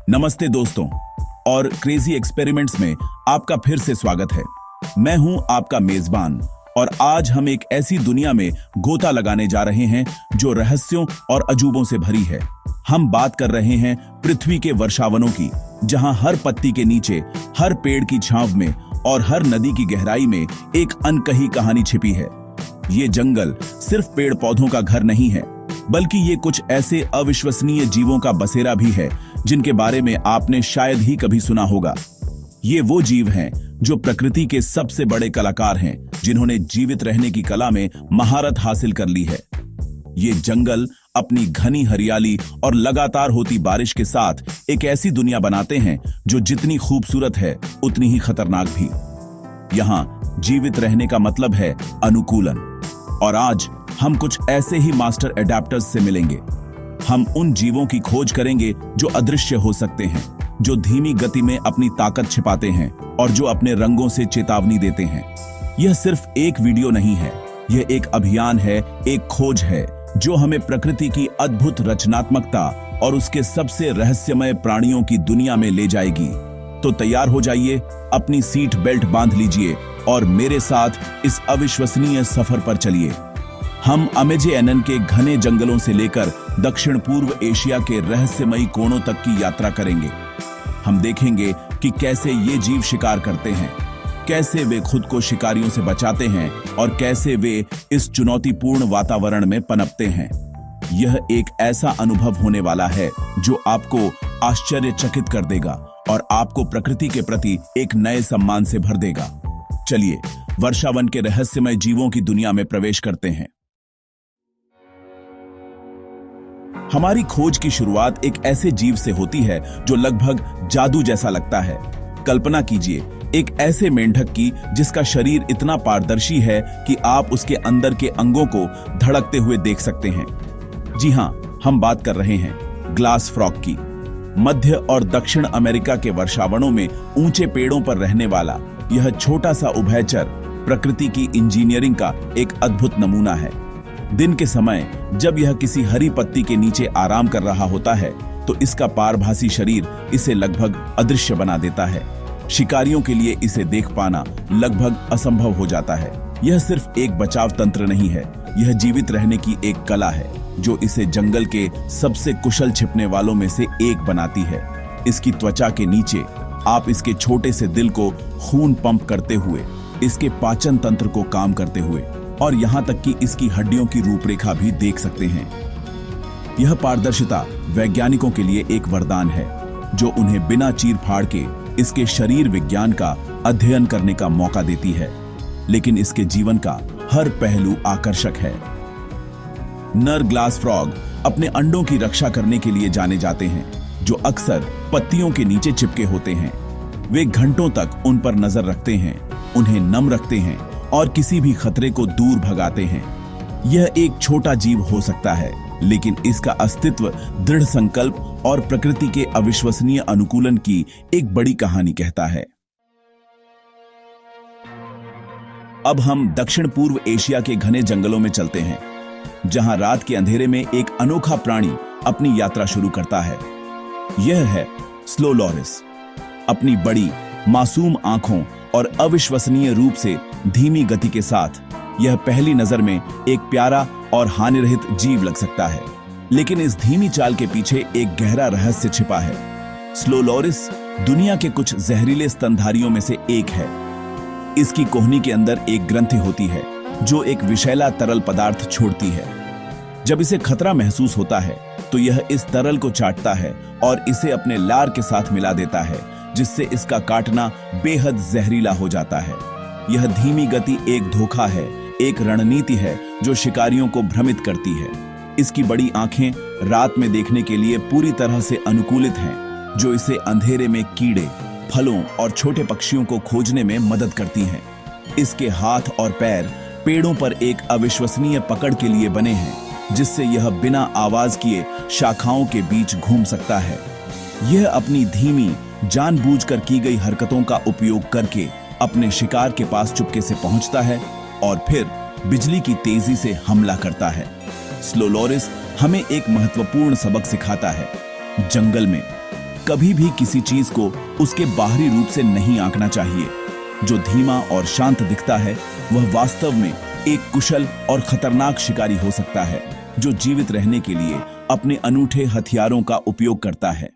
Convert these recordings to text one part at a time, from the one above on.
नमस्ते दोस्तों और क्रेजी एक्सपेरिमेंट्स में आपका फिर से स्वागत है। मैं हूं आपका मेजबान और आज हम एक ऐसी दुनिया में गोता लगाने जा रहे हैं जो रहस्यों और अजूबों से भरी है। हम बात कर रहे हैं पृथ्वी के वर्षावनों की, जहां हर पत्ती के नीचे, हर पेड़ की छांव में और हर नदी की गहराई में एक अनकही कहानी छिपी है। ये जंगल सिर्फ पेड़ पौधों का घर नहीं है, बल्कि ये कुछ ऐसे अविश्वसनीय जीवों का बसेरा भी है जिनके बारे में आपने शायद ही कभी सुना होगा। ये वो जीव हैं जो प्रकृति के सबसे बड़े कलाकार हैं, जिन्होंने जीवित रहने की कला में महारत हासिल कर ली है। ये जंगल अपनी घनी हरियाली और लगातार होती बारिश के साथ एक ऐसी दुनिया बनाते हैं जो जितनी खूबसूरत है उतनी ही खतरनाक भी। यहाँ जीवित रहने का मतलब है अनुकूलन, और आज हम कुछ ऐसे ही मास्टर एडेप्टर्स से मिलेंगे। हम उन जीवों की खोज करेंगे जो अदृश्य हो सकते हैं, जो धीमी गति में अपनी ताकत छिपाते हैं और जो अपने रंगों से चेतावनी देते हैं। यह सिर्फ एक वीडियो नहीं है, यह एक अभियान है, एक खोज है जो हमें प्रकृति की अद्भुत रचनात्मकता और उसके सबसे रहस्यमय प्राणियों की दुनिया में ले जाएगी। तो तैयार हो जाइए, अपनी सीट बेल्ट बांध लीजिए और मेरे साथ इस अविश्वसनीय सफर पर चलिए। हम अमेज़न के घने जंगलों से लेकर दक्षिण पूर्व एशिया के रहस्यमयी कोनों तक की यात्रा करेंगे। हम देखेंगे कि कैसे ये जीव शिकार करते हैं, कैसे वे खुद को शिकारियों से बचाते हैं और कैसे वे इस चुनौतीपूर्ण वातावरण में पनपते हैं। यह एक ऐसा अनुभव होने वाला है जो आपको आश्चर्यचकित कर देगा और आपको प्रकृति के प्रति एक नए सम्मान से भर देगा। चलिए वर्षावन के रहस्यमय जीवों की दुनिया में प्रवेश करते हैं। हमारी खोज की शुरुआत एक ऐसे जीव से होती है जो लगभग जादू जैसा लगता है। कल्पना कीजिए एक ऐसे मेंढक की जिसका शरीर इतना पारदर्शी है कि आप उसके अंदर के अंगों को धड़कते हुए देख सकते हैं। जी हां, हम बात कर रहे हैं ग्लास फ्रॉग की। मध्य और दक्षिण अमेरिका के वर्षावनों में ऊंचे पेड़ों पर रहने वाला यह छोटा सा उभयचर प्रकृति की इंजीनियरिंग का एक अद्भुत नमूना है। दिन के समय जब यह किसी हरी पत्ती के नीचे आराम कर रहा होता है तो इसका पारभासी शरीर इसे लगभग अदृश्य बना देता है। शिकारियों के लिए इसे देख पाना लगभग असंभव हो जाता है। यह सिर्फ एक बचाव तंत्र नहीं है, यह जीवित रहने की एक कला है जो इसे जंगल के सबसे कुशल छिपने वालों में से एक बनाती है। इसकी त्वचा के नीचे आप इसके छोटे से दिल को खून पंप करते हुए, इसके पाचन तंत्र को काम करते हुए और यहां तक कि इसकी हड्डियों की रूपरेखा भी देख सकते हैं। यह पारदर्शिता वैज्ञानिकों के लिए एक वरदान है जो उन्हें बिना चीर फाड़ के इसके शरीर विज्ञान का अध्ययन करने का मौका देती है। लेकिन इसके जीवन का हर पहलू आकर्षक है। नर ग्लास फ्रॉग अपने अंडों की रक्षा करने के लिए जाने जाते हैं, जो अक्सर पत्तियों के नीचे चिपके होते हैं। वे घंटों तक उन पर नजर रखते हैं, उन्हें नम रखते हैं और किसी भी खतरे को दूर भगाते हैं। यह एक छोटा जीव हो सकता है, लेकिन इसका अस्तित्व दृढ़ संकल्प और प्रकृति के अविश्वसनीय अनुकूलन की एक बड़ी कहानी कहता है। अब हम दक्षिण पूर्व एशिया के घने जंगलों में चलते हैं, जहां रात के अंधेरे में एक अनोखा प्राणी अपनी यात्रा शुरू करता है। यह है स्लो लॉरिस। अपनी बड़ी मासूम आंखों और अविश्वसनीय रूप से धीमी गति के साथ यह पहली नजर में एक प्यारा और हानिरहित जीव लग सकता है, लेकिन इस धीमी चाल के पीछे एक गहरा रहस्य छिपा है। स्लो लॉरिस दुनिया के कुछ जहरीले स्तनधारियों में से एक है। इसकी कोहनी के अंदर एक ग्रंथि होती है जो एक विषैला तरल पदार्थ छोड़ती है। जब इसे खतरा महसूस होता है तो यह इस तरल को चाटता है और इसे अपने लार के साथ मिला देता है, जिससे इसका काटना बेहद जहरीला हो जाता है। यह धीमी गति एक धोखा है, एक रणनीति है जो शिकारियों को भ्रमित करती है। इसकी बड़ी आंखें रात में देखने के लिए पूरी तरह से अनुकूलित हैं, जो इसे अंधेरे में कीड़े, फलों और छोटे पक्षियों को खोजने में मदद करती हैं। इसके हाथ और पैर पेड़ों पर एक अविश्वसनीय पकड़ के लिए बने हैं, जिससे यह बिना आवाज किए शाखाओं के बीच घूम सकता है। यह अपनी धीमी, जानबूझकर की गई हरकतों का उपयोग करके अपने शिकार के पास चुपके से पहुंचता है और फिर बिजली की तेजी से हमला करता है। स्लो लॉरिस हमें एक महत्वपूर्ण सबक सिखाता है। जंगल में कभी भी किसी चीज को उसके बाहरी रूप से नहीं आंकना चाहिए। जो धीमा और शांत दिखता है वह वास्तव में एक कुशल और खतरनाक शिकारी हो सकता है, जो जीवित रहने के लिए अपने अनूठे हथियारों का उपयोग करता है।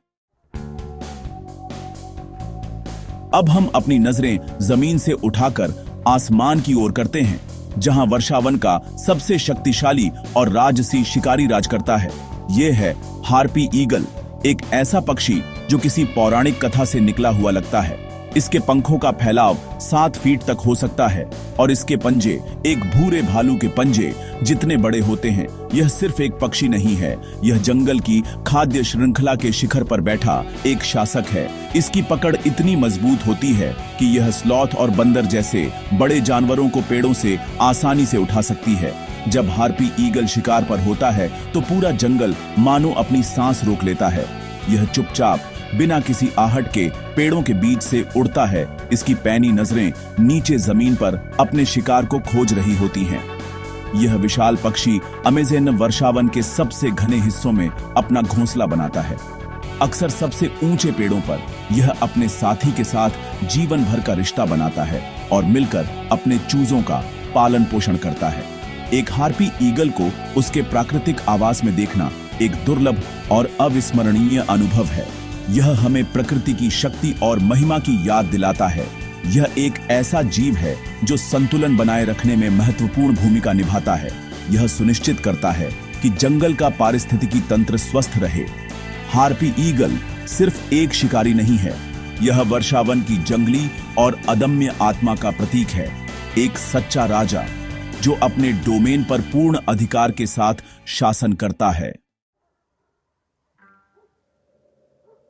अब हम अपनी नजरें जमीन से उठाकर आसमान की ओर करते हैं, जहां वर्षावन का सबसे शक्तिशाली और राजसी शिकारी राज करता है। यह है हार्पी ईगल, एक ऐसा पक्षी जो किसी पौराणिक कथा से निकला हुआ लगता है। इसके पंखों का फैलाव 7 फीट तक हो सकता है और इसके पंजे एक भूरे भालू के पंजे जितने बड़े होते हैं। यह सिर्फ एक पक्षी नहीं है, यह जंगल की खाद्य श्रृंखला के शिखर पर बैठा एक शासक है। इसकी पकड़ इतनी मजबूत होती है कि यह स्लॉथ और बंदर जैसे बड़े जानवरों को पेड़ों से आसानी से उठा सकती है। जब हार्पी ईगल शिकार पर होता है तो पूरा जंगल मानो अपनी सांस रोक लेता है। यह चुपचाप बिना किसी आहट के पेड़ों के बीच से उड़ता है। इसकी पैनी नजरें नीचे जमीन पर अपने शिकार को खोज रही होती हैं। यह विशाल पक्षी अमेज़न वर्षावन के सबसे घने हिस्सों में अपना घोंसला बनाता है। अक्सर सबसे ऊंचे पेड़ों पर यह अपने साथी के साथ जीवन भर का रिश्ता बनाता है और मिलकर अपने चूजों का पालन पोषण करता है। एक हार्पी ईगल को उसके प्राकृतिक आवास में देखना एक दुर्लभ और अविस्मरणीय अनुभव है। यह हमें प्रकृति की शक्ति और महिमा की याद दिलाता है। यह एक ऐसा जीव है जो संतुलन बनाए रखने में महत्वपूर्ण भूमिका निभाता है। यह सुनिश्चित करता है कि जंगल का पारिस्थितिकी तंत्र स्वस्थ रहे। हार्पी ईगल सिर्फ एक शिकारी नहीं है, यह वर्षावन की जंगली और अदम्य आत्मा का प्रतीक है। एक सच्चा राजा जो अपने डोमेन पर पूर्ण अधिकार के साथ शासन करता है।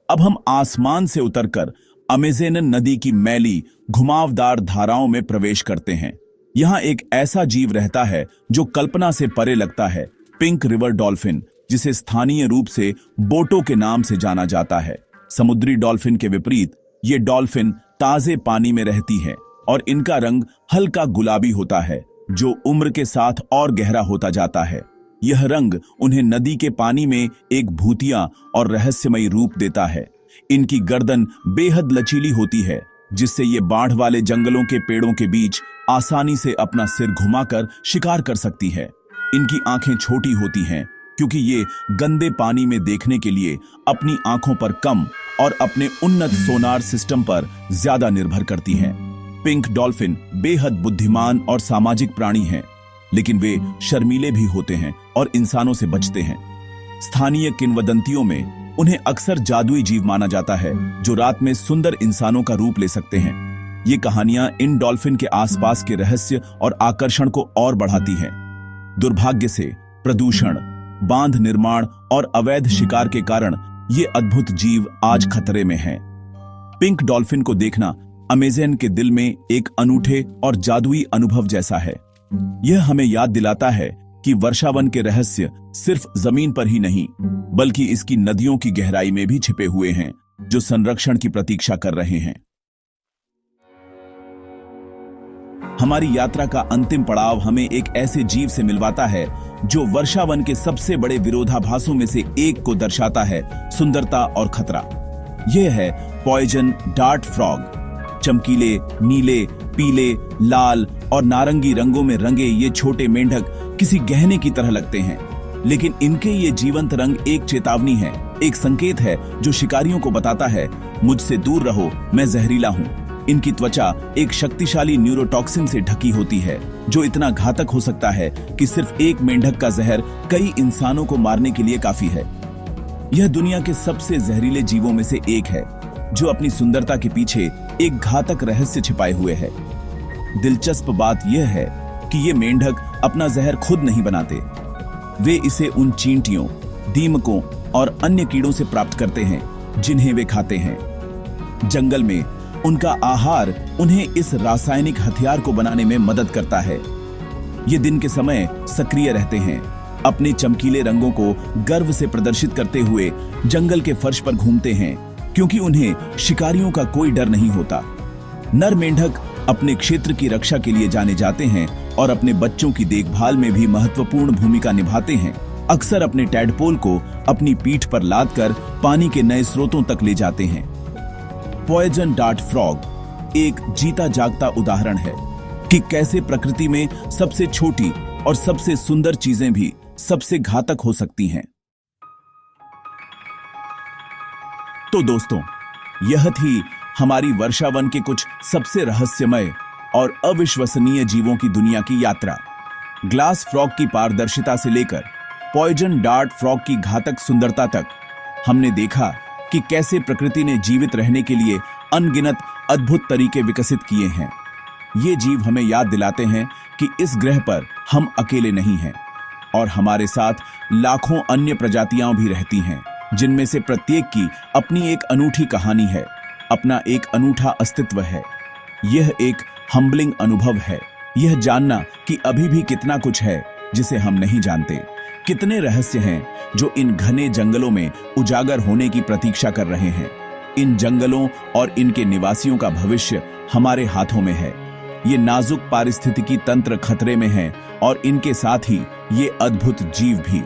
अब हम आसमान से उतरकर अमेज़न नदी की मैली घुमावदार धाराओं में प्रवेश करते हैं। यहां एक ऐसा जीव रहता है जो कल्पना से परे लगता है, पिंक रिवर डॉल्फिन, जिसे स्थानीय रूप से बोटो के नाम से जाना जाता है। समुद्री डॉल्फिन के विपरीत ये डॉल्फिन ताजे पानी में रहती है और इनका रंग हल्का गुलाबी होता है, जो उम्र के साथ और गहरा होता जाता है। यह रंग उन्हें नदी के पानी में एक भूतिया और रहस्यमयी रूप देता है। इनकी गर्दन बेहद लचीली होती है, जिससे ये बाढ़ वाले जंगलों के पेड़ों के बीच आसानी से अपना सिर घुमाकर शिकार कर सकती है। इनकी आंखें छोटी होती हैं क्योंकि ये गंदे पानी में देखने के लिए अपनी आंखों पर कम और अपने उन्नत सोनार सिस्टम पर ज्यादा निर्भर करती हैं। पिंक डॉल्फिन बेहद बुद्धिमान और सामाजिक प्राणी हैं, लेकिन वे शर्मीले भी होते हैं और इंसानों से बचते हैं। स्थानीय किंवदंतियों में उन्हें अक्सर जादुई जीव माना जाता है जो रात में सुंदर इंसानों का रूप ले सकते हैं। ये कहानियां इन डॉल्फिन के आसपास के रहस्य और आकर्षण को और बढ़ाती हैं। दुर्भाग्य से प्रदूषण, बांध निर्माण और अवैध शिकार के कारण ये अद्भुत जीव आज खतरे में हैं। पिंक डॉल्फिन को देखना अमेज़न के दिल में एक अनूठे और जादुई अनुभव जैसा है। यह हमें याद दिलाता है कि वर्षावन के रहस्य सिर्फ जमीन पर ही नहीं, बल्कि इसकी नदियों की गहराई में भी छिपे हुए हैं, जो संरक्षण की प्रतीक्षा कर रहे हैं। हमारी यात्रा का अंतिम पड़ाव हमें एक ऐसे जीव से मिलवाता है जो वर्षावन के सबसे बड़े विरोधाभासों में से एक को दर्शाता है, सुंदरता और खतरा। यह है पॉइजन डार्ट फ्रॉग। चमकीले नीले, पीले, लाल और नारंगी रंगों में रंगे ये छोटे मेंढक किसी गहने की तरह लगते हैं, लेकिन इनके ये जीवंत रंग एक चेतावनी है, एक संकेत है जो शिकारियों को बताता है, मुझसे दूर रहो, मैं जहरीला हूं। इनकी त्वचा एक शक्तिशाली न्यूरोटॉक्सिन से ढकी होती है, जो इतना घातक हो सकता है कि सिर्फ एक मेंढक का जहर कई इंसानों को मारने के लिए काफी है। यह दुनिया के सबसे जहरीले जीवों में से एक है, जो अपनी सुंदरता के पीछे एक घातक रहस्य छिपाए हुए है। दिलचस्प बात यह है कि ये मेंढक अपना जहर खुद नहीं बनाते, वे इसे उन चींटियों, दीमकों और अन्य कीड़ों से प्राप्त करते हैं जिन्हें वे खाते हैं। जंगल में उनका आहार उन्हें इस रासायनिक हथियार को बनाने में मदद करता है। ये दिन के समय सक्रिय रहते हैं, अपने चमकीले रंगों को गर्व से प्रदर्शित करते हुए जंगल के फर्श पर घूमते हैं, क्योंकि उन्हें शिकारियों का कोई डर नहीं होता। नर मेंढक अपने क्षेत्र की रक्षा के लिए जाने जाते हैं और अपने बच्चों की देखभाल में भी महत्वपूर्ण भूमिका निभाते हैं। अक्सर अपने टैडपोल को अपनी पीठ पर लादकर पानी के नए स्रोतों तक ले जाते हैं। पॉइजन डार्ट फ्रॉग एक जीता जागता उदाहरण है कि कैसे प्रकृति में सबसे छोटी और सबसे सुंदर चीजें भी सबसे घातक हो सकती हैं। तो दोस्तों, यह थी हमारी वर्षावन के कुछ सबसे रहस्यमय और अविश्वसनीय जीवों की दुनिया की यात्रा। ग्लास फ्रॉग की पारदर्शिता से लेकर पॉइजन डार्ट फ्रॉग की घातक सुंदरता तक हमने देखा कि कैसे प्रकृति ने जीवित रहने के लिए अनगिनत अद्भुत तरीके विकसित किए हैं। ये जीव हमें याद दिलाते हैं कि इस ग्रह पर हम अकेले नहीं हैं और हमारे साथ लाखों अन्य प्रजातियां भी रहती हैं, जिनमें से प्रत्येक की अपनी एक अनूठी कहानी है, अपना एक अनूठा अस्तित्व है। यह एक हम्बलिंग अनुभव है, यह जानना कि अभी भी कितना कुछ है जिसे हम नहीं जानते, कितने रहस्य हैं जो इन घने जंगलों में उजागर होने की प्रतीक्षा कर रहे हैं। इन जंगलों और इनके निवासियों का भविष्य हमारे हाथों में है। ये नाजुक पारिस्थितिकी तंत्र खतरे में है और इनके साथ ही ये अद्भुत जीव भी।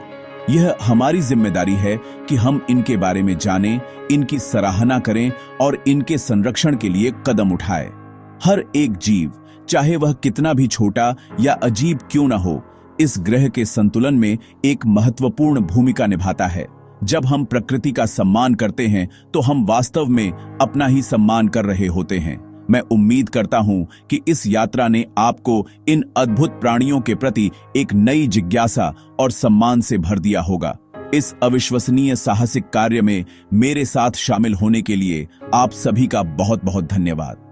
यह हमारी जिम्मेदारी है कि हम इनके बारे में जानें, इनकी सराहना करें और इनके संरक्षण के लिए कदम उठाएं। हर एक जीव, चाहे वह कितना भी छोटा या अजीब क्यों न हो, इस ग्रह के संतुलन में एक महत्वपूर्ण भूमिका निभाता है। जब हम प्रकृति का सम्मान करते हैं तो हम वास्तव में अपना ही सम्मान कर रहे होते हैं। मैं उम्मीद करता हूं कि इस यात्रा ने आपको इन अद्भुत प्राणियों के प्रति एक नई जिज्ञासा और सम्मान से भर दिया होगा। इस अविश्वसनीय साहसिक कार्य में मेरे साथ शामिल होने के लिए आप सभी का बहुत बहुत धन्यवाद।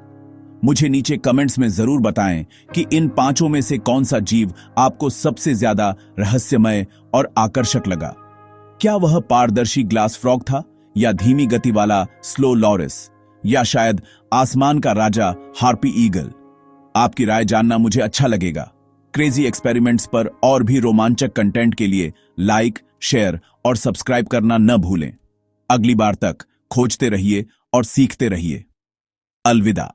मुझे नीचे कमेंट्स में जरूर बताएं कि इन पांचों में से कौन सा जीव आपको सबसे ज्यादा रहस्यमय और आकर्षक लगा। क्या वह पारदर्शी ग्लास फ्रॉग था, या धीमी गति वाला स्लो लॉरिस, या शायद आसमान का राजा हार्पी ईगल? आपकी राय जानना मुझे अच्छा लगेगा। क्रेजी एक्सपेरिमेंट्स पर और भी रोमांचक कंटेंट के लिए लाइक, शेयर और सब्सक्राइब करना न भूलें। अगली बार तक खोजते रहिए और सीखते रहिए। अलविदा।